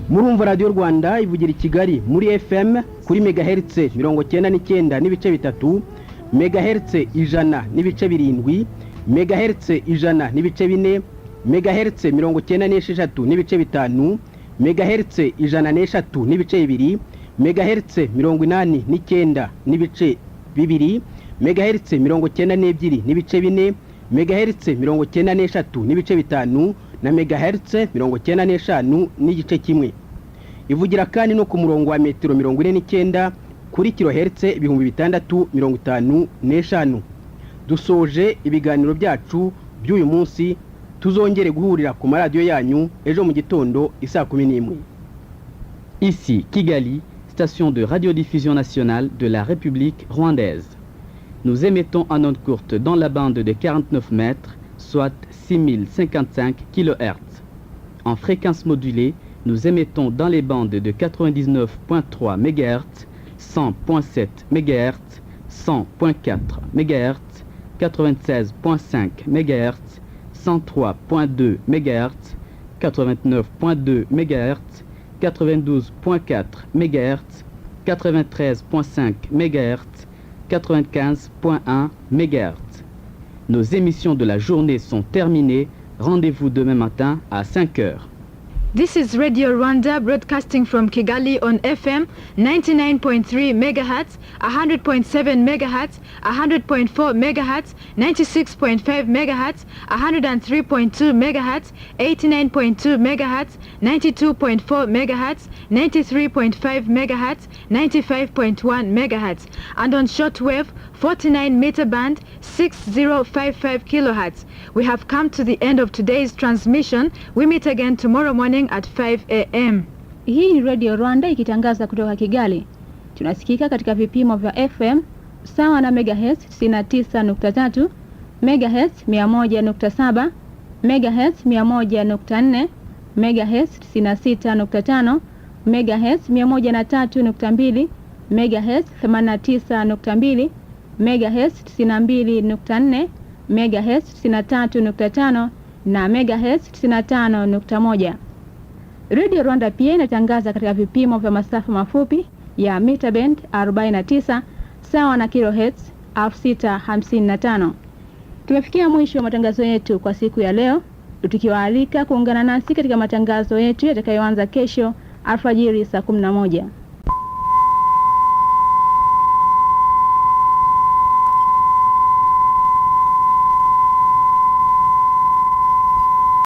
Murumva Radio Rwanda ivugira i Kigali muri FM kuri megahertz 99 n'ibice bitatu, megahertz 100 n'ibice 7, megahertz 100 n'ibice 4, megahertz 96 n'ibice 5, megahertz 103 n'ibice 2, megahertz 89 n'ibice 2, megahertz 92 n'ibice 4, megahertz 93 n'ibice 5 na megahertz 95 n'igice kimwe. Ivugira kandi no ku murongo wa metero 49 kuri kilohertz 6655. Dusoje ibiganiro byacu by'uyu munsi, tuzongere guhurira ku radio yanyu ejo mu gitondo isa 11. Ici Kigali, station de radiodiffusion nationale de la République rwandaise. Nous émettons en onde courte dans la bande de 49 mètres, soit 6055 kHz. En fréquence modulée, nous émettons dans les bandes de 99.3 MHz, 100.7 MHz, 100.4 MHz, 96.5 MHz, 103.2 MHz, 89.2 MHz, 92.4 MHz, 93.5 MHz, 95.1 MHz. Nos émissions de la journée sont terminées. Rendez-vous demain matin à 5 heures. This is Radio Rwanda broadcasting from Kigali on FM 99.3 MHz, 100.7 MHz, 100.4 MHz, 96.5 MHz, 103.2 MHz, 89.2 MHz, 92.4 MHz, 93.5 MHz, 95.1 MHz, and on shortwave 49 meter band 6055 kHz. We have come to the end of today's transmission. We meet again tomorrow morning at 5 a.m. Hii ni Radio Rwanda ikitangaza kutoka Kigali. Tunasikika katika vipimo vya FM sawa na megahertz 99.3, megahertz 100.7, megahertz 100.4, megahertz 96.5, megahertz 103.2, megahertz 89.2, megahertz 92.4, megahertz 93.5 na megahertz 95.1. Radio Rwanda pia inatangaza katika vipimo vya masafa mafupi ya mita band 49 sawa na kilohertz 655. Tumefikia mwisho wa matangazo yetu kwa siku ya leo, tukiwaalika kuungana nasi katika matangazo yetu yatakayoanza kesho alfajiri saa 11.